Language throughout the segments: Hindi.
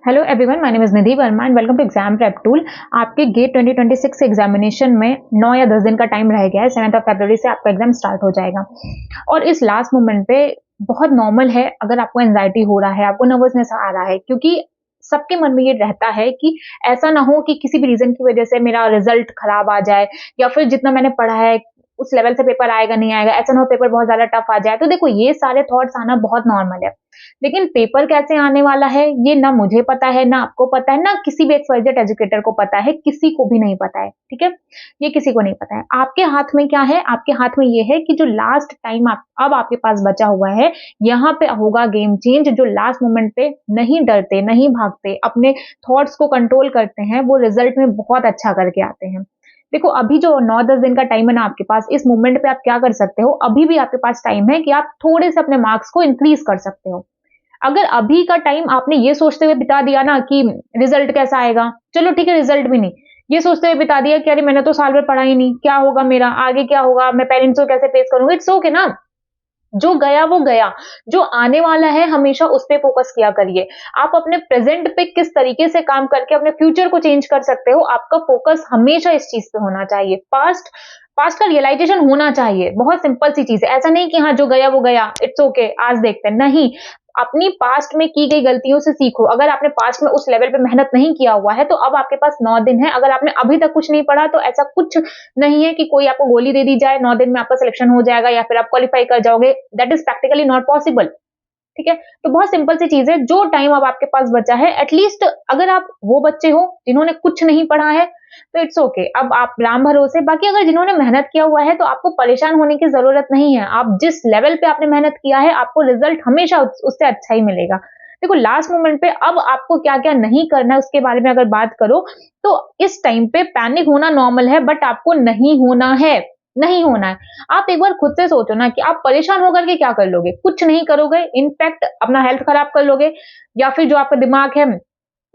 Hello everyone, my name is Nidhi Verma and welcome to exam prep tool. आपके गेट 2026 एग्जामिनेशन में 9 या 10 दिन का टाइम रह गया है। 7 फरवरी से आपका एग्जाम स्टार्ट हो जाएगा और इस लास्ट मोमेंट पे बहुत नॉर्मल है अगर आपको एंजाइटी हो रहा है, आपको नर्वसनेस आ रहा है, क्योंकि सबके मन में ये रहता है कि ऐसा ना हो कि किसी भी रीजन की वजह से मेरा रिजल्ट खराब आ जाए या फिर जितना मैंने पढ़ा है उस लेवल से पेपर आएगा नहीं आएगा, ऐसा ना हो पेपर बहुत ज्यादा टफ आ जाए। तो देखो, ये सारे थॉट्स आना बहुत नॉर्मल है, लेकिन पेपर कैसे आने वाला है ये ना मुझे पता है, ना आपको पता है, ना किसी भी एक्सवाइजेड एजुकेटर को पता है, किसी को भी नहीं पता है। ठीक है, ये किसी को नहीं पता है। आपके हाथ में क्या है? आपके हाथ में ये है कि जो लास्ट टाइम अब आपके पास बचा हुआ है, यहाँ पे होगा गेम चेंज। जो लास्ट मोमेंट पे नहीं डरते, नहीं भागते, अपने थॉट्स को कंट्रोल करते हैं, वो रिजल्ट में बहुत अच्छा करके आते हैं। देखो, अभी जो 9-10 दिन का टाइम है ना आपके पास, इस मोमेंट पे आप क्या कर सकते हो? अभी भी आपके पास टाइम है कि आप थोड़े से अपने मार्क्स को इंक्रीज कर सकते हो। अगर अभी का टाइम आपने ये सोचते हुए बिता दिया ना कि रिजल्ट कैसा आएगा, चलो ठीक है, रिजल्ट भी नहीं, ये सोचते हुए बिता दिया कि अरे मैंने तो साल भर पढ़ा ही नहीं, क्या होगा मेरा आगे, क्या होगा, मैं पेरेंट्स को कैसे फेस करूंगा, इट्स ओके ना। जो गया वो गया, जो आने वाला है हमेशा उस पे फोकस किया करिए। आप अपने प्रेजेंट पे किस तरीके से काम करके अपने फ्यूचर को चेंज कर सकते हो, आपका फोकस हमेशा इस चीज पे होना चाहिए। पास्ट पास्ट का रियलाइजेशन होना चाहिए। बहुत सिंपल सी चीज है, ऐसा नहीं कि हाँ जो गया वो गया, इट्स ओके आज देखते हैं, नहीं। अपनी पास्ट में की गई गलतियों से सीखो। अगर आपने पास्ट में उस लेवल पे मेहनत नहीं किया हुआ है तो अब आपके पास 9 दिन है। अगर आपने अभी तक कुछ नहीं पढ़ा तो ऐसा कुछ नहीं है कि कोई आपको गोली दे दी जाए, 9 दिन में आपका सिलेक्शन हो जाएगा या फिर आप क्वालिफाई कर जाओगे। That is practically not possible. ठीक है, तो बहुत सिंपल सी चीज है। जो टाइम अब आपके पास बचा है, एटलीस्ट अगर आप वो बच्चे हो जिन्होंने कुछ नहीं पढ़ा है तो इट्स ओके, अब आप राम भरोसे। बाकी अगर जिन्होंने मेहनत किया हुआ है तो आपको परेशान होने की जरूरत नहीं है। आप जिस लेवल पे आपने मेहनत किया है, आपको रिजल्ट हमेशा उससे अच्छा ही मिलेगा। देखो, लास्ट मोमेंट पे अब आपको क्या क्या नहीं करना है उसके बारे में अगर बात करो, तो इस टाइम पे पैनिक होना नॉर्मल है, बट आपको नहीं होना है। नहीं होना है। आप एक बार खुद से सोचो ना कि आप परेशान होकर के क्या कर लोगे? कुछ नहीं करोगे, इनफैक्ट अपना हेल्थ खराब कर लोगे, या फिर जो आपका दिमाग है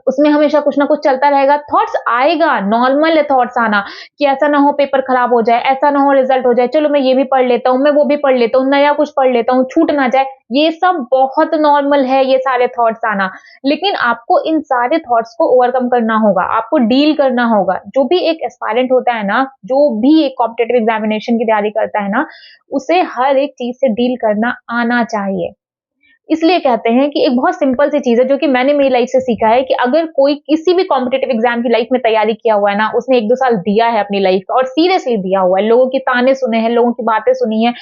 उसमें हमेशा कुछ ना कुछ चलता रहेगा। थॉट्स आएगा, नॉर्मल है थॉट्स आना कि ऐसा ना हो पेपर खराब हो जाए, ऐसा ना हो रिजल्ट हो जाए, चलो मैं ये भी पढ़ लेता हूँ, मैं वो भी पढ़ लेता हूँ, नया कुछ पढ़ लेता हूँ, छूट ना जाए। ये सब बहुत नॉर्मल है, ये सारे थॉट्स आना। लेकिन आपको इन सारे थॉट्स को ओवरकम करना होगा, आपको डील करना होगा। जो भी एक एस्पायरेंट होता है ना, जो भी एक कॉम्पिटिटिव एग्जामिनेशन की तैयारी करता है ना, उसे हर एक चीज से डील करना आना चाहिए। इसलिए कहते हैं कि एक बहुत सिंपल सी चीज़ है जो कि मैंने मेरी लाइफ से सीखा है कि अगर कोई किसी भी कॉम्पिटिटिव एग्जाम की लाइफ में तैयारी किया हुआ है ना, उसने 1-2 साल दिया है अपनी लाइफ का और सीरियसली दिया हुआ है, लोगों के ताने सुने हैं, लोगों की बातें सुनी है,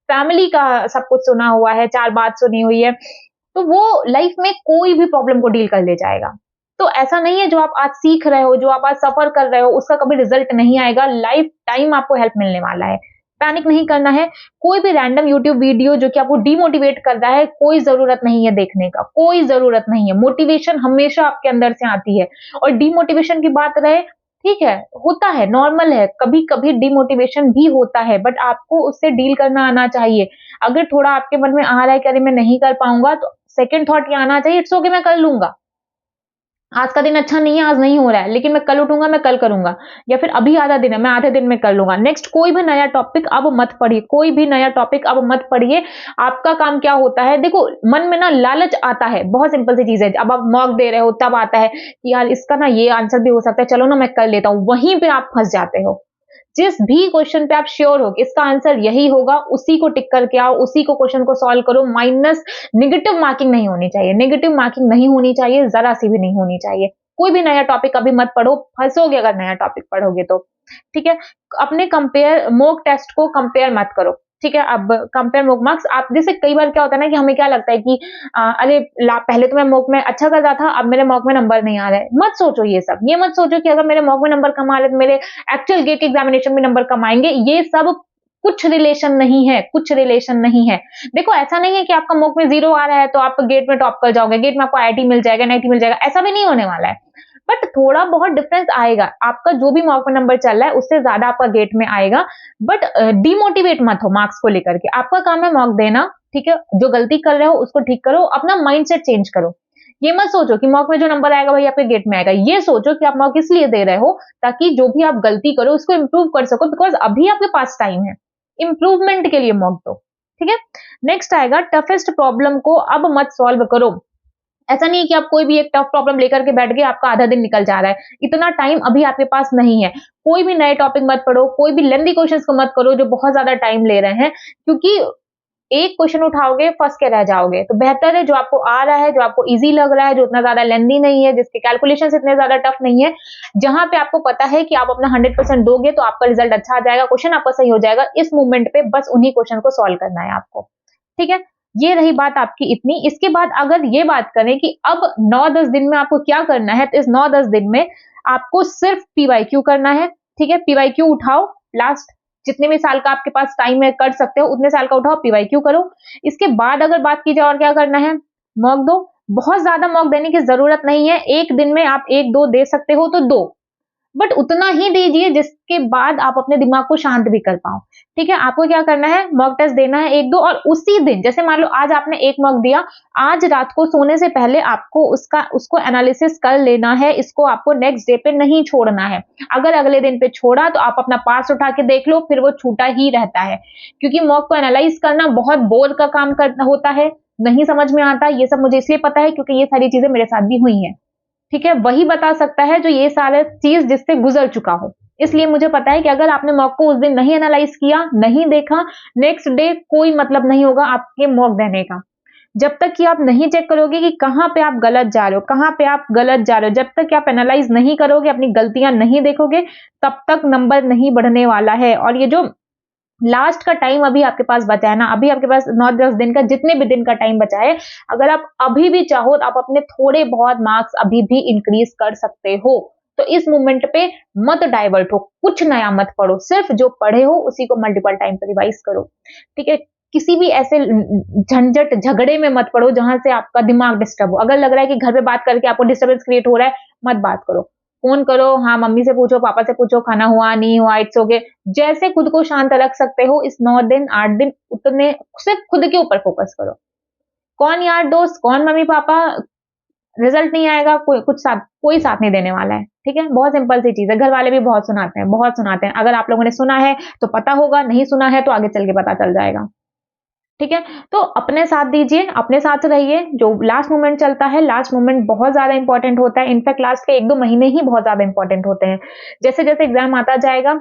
फैमिली का सब कुछ सुना हुआ है, 4 बात सुनी हुई है, तो वो लाइफ में कोई भी प्रॉब्लम को डील कर ले जाएगा। तो ऐसा नहीं है जो आप आज सीख रहे हो, जो आप आज सफर कर रहे हो, उसका कभी रिजल्ट नहीं आएगा, लाइफ टाइम आपको हेल्प मिलने वाला है। पैनिक नहीं करना है। कोई भी रैंडम यूट्यूब वीडियो जो कि आपको डिमोटिवेट कर रहा है, कोई जरूरत नहीं है देखने का, कोई जरूरत नहीं है। मोटिवेशन हमेशा आपके अंदर से आती है। और डिमोटिवेशन की बात रहे, ठीक है, होता है, नॉर्मल है, कभी कभी डिमोटिवेशन भी होता है, बट आपको उससे डील करना आना चाहिए। अगर थोड़ा आपके मन में आ रहा है कि अरे मैं नहीं कर पाऊंगा, तो सेकंड थॉट ये आना चाहिए, इट्स ओके मैं कर लूंगा। आज का दिन अच्छा नहीं है, आज नहीं हो रहा है, लेकिन मैं कल उठूंगा, मैं कल करूंगा। या फिर अभी आधा दिन है, मैं आधे दिन में कर लूंगा। नेक्स्ट कोई भी नया टॉपिक अब मत पढ़िए, कोई भी नया टॉपिक अब मत पढ़िए। आपका काम क्या होता है? देखो, मन में ना लालच आता है, बहुत सिंपल सी चीज है। अब आप मॉक दे रहे हो तब आता है कि यार इसका ना ये आंसर भी हो सकता है, चलो ना मैं कर लेता हूँ, वहीं पे आप फंस जाते हो। जिस भी क्वेश्चन पे आप श्योर हो कि इसका आंसर यही होगा, उसी को टिक करके आओ, उसी को क्वेश्चन को सॉल्व करो। माइनस नेगेटिव मार्किंग नहीं होनी चाहिए, नेगेटिव मार्किंग नहीं होनी चाहिए, जरा सी भी नहीं होनी चाहिए। कोई भी नया टॉपिक अभी मत पढ़ो, फंसोगे अगर नया टॉपिक पढ़ोगे तो। ठीक है, अपने कंपेयर मॉक टेस्ट को कंपेयर मत करो। ठीक है, अब कंपेयर मॉक मार्क्स, आप जैसे कई बार क्या होता है ना कि हमें क्या लगता है कि अरे पहले तो मैं मॉक में अच्छा कर रहा था, अब मेरे मॉक में नंबर नहीं आ रहे। मत सोचो ये सब, ये मत सोचो कि अगर मेरे मॉक में नंबर कम आ रहे तो मेरे एक्चुअल गेट एग्जामिनेशन में नंबर कम आएंगे। ये सब कुछ रिलेशन नहीं है, कुछ रिलेशन नहीं है। देखो, ऐसा नहीं है कि आपका मॉक में 0 आ रहा है तो आप गेट में टॉप कर जाओगे, गेट में आपको आईआईटी मिल जाएगा, एनआईटी मिल जाएगा, ऐसा भी नहीं होने वाला है। बट थोड़ा बहुत डिफरेंस आएगा, आपका जो भी मॉक में नंबर चल रहा है उससे ज्यादा आपका गेट में आएगा। बट डिमोटिवेट मत हो मार्क्स को लेकर के, आपका काम है मॉक देना। ठीक है, जो गलती कर रहे हो उसको ठीक करो, अपना माइंडसेट चेंज करो। ये मत सोचो कि मॉक में जो नंबर आएगा वही आपके गेट में आएगा। ये सोचो कि आप मॉक इसलिए दे रहे हो ताकि जो भी आप गलती करो उसको इंप्रूव कर सको, बिकॉज अभी आपके पास टाइम है। इंप्रूवमेंट के लिए मॉक दो। ठीक है, नेक्स्ट आएगा टफेस्ट प्रॉब्लम को अब मत सॉल्व करो। ऐसा नहीं है कि आप कोई भी एक टफ प्रॉब्लम लेकर के बैठ गए, आपका आधा दिन निकल जा रहा है। इतना टाइम अभी आपके पास नहीं है। कोई भी नए टॉपिक मत पढ़ो, कोई भी लेंथी क्वेश्चंस को मत करो जो बहुत ज़्यादा टाइम ले रहे हैं, क्योंकि एक क्वेश्चन उठाओगे, फँस के रह जाओगे। तो बेहतर है जो आपको आ रहा है, जो आपको ईज़ी लग रहा है, जो उतना ज़्यादा लेंथी नहीं है, जिसके कैलकुलेशंस इतने ज़्यादा टफ नहीं है, जहाँ पे आपको पता है कि आप अपना 100% दोगे तो आपका रिजल्ट अच्छा आ जाएगा, क्वेश्चन आपका सही हो जाएगा। इस मूवमेंट पे बस उन्हीं क्वेश्चन को सॉल्व करना है आपको। ठीक है? ये रही बात आपकी इतनी। इसके बाद अगर ये बात करें कि अब 9-10 दिन में आपको क्या करना है, तो इस 9-10 दिन में आपको सिर्फ पीवाईक्यू करना है। ठीक है? पीवाईक्यू उठाओ, लास्ट जितने भी साल का आपके पास टाइम है कर सकते हो, उतने साल का उठाओ, पीवाईक्यू करो। इसके बाद अगर बात की जाए और क्या करना है, मॉक दो। बहुत ज़्यादा मॉक देने की ज़रूरत नहीं है। 1 दिन में आप 1-2 दे सकते हो तो दो। बट उतना ही दीजिए जिसके बाद आप अपने दिमाग को शांत भी कर पाओ। ठीक है? आपको क्या करना है, मॉक टेस्ट देना है 1-2 और उसी दिन जैसे मान लो आज आपने 1 मॉक दिया, आज रात को सोने से पहले आपको उसको एनालिसिस कर लेना है, इसको आपको नेक्स्ट डे पे नहीं छोड़ना है। अगर अगले दिन पे छोड़ा तो आप अपना पास्ट उठा के देख लो, फिर वो छूटा ही रहता है। क्योंकि मॉक को एनालाइज़ करना बहुत बोर का काम करना होता है, नहीं समझ में आता। ये सब मुझे इसलिए पता है क्योंकि ये सारी चीज़ें मेरे साथ भी हुई हैं। ठीक है? वही बता सकता है जो ये सारे चीज़ जिससे गुज़र चुका हो। इसलिए मुझे पता है कि अगर आपने मॉक को उस दिन नहीं एनालाइज़ किया, नहीं देखा, नेक्स्ट डे कोई मतलब नहीं होगा आपके मॉक देने का। जब तक कि आप नहीं चेक करोगे कि कहाँ पे आप गलत जा रहे हो, कहाँ पे आप गलत जा रहे हो, जब तक कि आप एनालाइज़ नहीं करोगे, अपनी गलतियाँ नहीं देखोगे, तब तक नंबर नहीं बढ़ने वाला है। और ये जो लास्ट का टाइम अभी आपके पास बचा है ना, अभी आपके पास 9-10 दिन का जितने भी दिन का टाइम बचा है, अगर आप अभी भी चाहो तो आप अपने थोड़े बहुत मार्क्स अभी भी इंक्रीज़ कर सकते हो। तो इस मोमेंट पे मत डाइवर्ट हो, कुछ नया मत पढ़ो, सिर्फ जो पढ़े हो उसी को मल्टीपल टाइम पे रिवाइज़ करो। ठीक है? किसी भी ऐसे झंझट, झगड़े में मत पड़ो जहाँ से आपका दिमाग डिस्टर्ब हो। अगर लग रहा है कि घर पे बात करके आपको डिस्टर्बेंस क्रिएट हो रहा है, मत बात करो। फ़ोन करो, हाँ, मम्मी से पूछो, पापा से पूछो, खाना हुआ, नहीं हुआ, इट्स ओके। जैसे खुद को शांत रख सकते हो इस 9 दिन, 8 दिन उतने सिर्फ खुद के ऊपर फ़ोकस करो। कौन यार दोस्त, कौन मम्मी-पापा, रिज़ल्ट नहीं आएगा, कोई साथ नहीं देने वाला है, ठीक है? बहुत सिंपल सी चीज़ है, घर वाले भी बहुत सुनाते हैं। अगर आप लोगों ने सुना है, तो पता होगा, नहीं सुना है, तो आगे चल के पता चल जाएगा। ठीक है? तो अपने साथ दीजिए, अपने साथ रहिए, जो लास्ट मोमेंट चलता है, लास्ट मोमेंट बहुत ज़्यादा इम्पोर्टेंट होता है, इनफैक्ट लास्ट के 1-2 महीने ही बहुत ज़्यादा इम्पोर्टेंट होते हैं। जैसे-जैसे एग्ज़ाम आता जाएगा,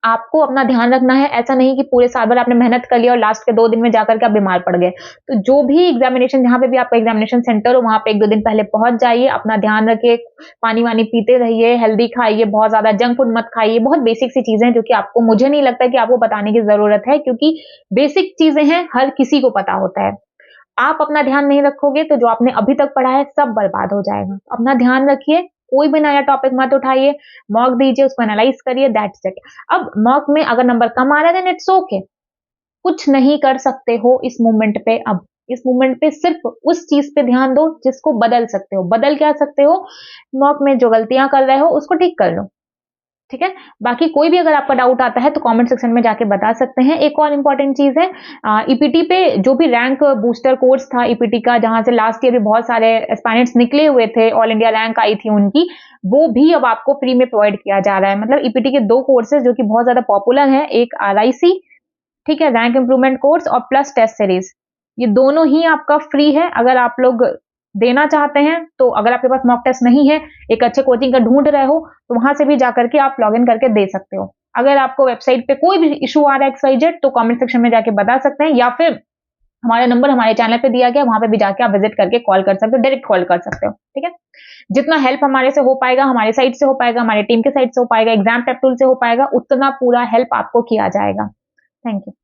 आपको अपना ध्यान रखना है, ऐसा नहीं कि पूरे साल भर आपने मेहनत कर लिया और लास्ट के 2 दिन में जाकर के आप बीमार पड़ गए। तो जो भी एग्ज़ामिनेशन जहाँ पे भी आपका एग्ज़ामिनेशन सेंटर हो, वहाँ पे 1-2 दिन पहले पहुँच जाइए, अपना ध्यान रखिए, पानी-वानी पीते रहिए, हेल्दी खाइए, बहुत ज़्यादा जंक फूड मत खाइए। बहुत बेसिक सी चीज़ें हैं जो कि आपको मुझे नहीं लगता कि आपको बताने की ज़रूरत है क्योंकि बेसिक चीज़ें हैं, हर किसी को पता होता है। आप अपना ध्यान नहीं रखोगे तो जो आपने अभी तक पढ़ा है सब बर्बाद हो जाएगा। अपना ध्यान रखिए, कोई भी नया टॉपिक मत उठाइए, मॉक दीजिए, उसको एनालाइज़ करिए, दैट्स इट। अब मॉक में अगर नंबर कम आ रहा है देन इट्स ओके। कुछ नहीं कर सकते हो इस मोमेंट पे अब। इस मोमेंट पे सिर्फ़ उस चीज़ पे ध्यान दो जिसको बदल सकते हो। बदल क्या सकते हो? मॉक में जो गलतियाँ कर रहे हो उसको ठीक कर लो। ठीक है? बाकी कोई भी अगर आपका डाउट आता है तो कमेंट सेक्शन में जाके बता सकते हैं। एक और इम्पोर्टेंट चीज़ है ईपीटी पे जो भी रैंक बूस्टर कोर्स था ईपीटी का जहाँ से लास्ट ईयर भी बहुत सारे एस्पायरेंट्स निकले हुए थे, ऑल इंडिया रैंक आई थी उनकी, वो भी अब आपको फ्री में प्रोवाइड किया जा रहा है। मतलब ईपीटी के 2 कोर्सेज़ जो कि बहुत ज़्यादा पॉपुलर हैं, एक आरआईसी, ठीक है, रैंक इंप्रूवमेंट कोर्स और प्लस टेस्ट सीरीज़। ये दोनों ही आपका फ्री है अगर आप लोग देना चाहते हैं, तो अगर आपके पास मॉक टेस्ट नहीं है, एक अच्छे कोचिंग का ढूँढ रहे हो, तो वहाँ से भी जाकर के आप लॉगिन करके दे सकते हो। अगर आपको वेबसाइट पे कोई भी इश्यू आ रहा है एक्स-वाई-ज़ेड तो कमेंट सेक्शन में जाके बता सकते हैं या फिर हमारा नंबर हमारे चैनल पे दिया गया है, वहाँ पे भी जाके आप विज़िट करके कॉल कर सकते हो, डायरेक्ट कॉल कर सकते हो, ठीक है? जितना हेल्प हमारे से हो पाएगा, हमारी साइड से हो पाएगा, हमारी टीम के साइड से हो पाएगा, एग्ज़ाम प्रेप टूल से हो पाएगा, उतना पूरा हेल्प आपको किया जाएगा। Thank you.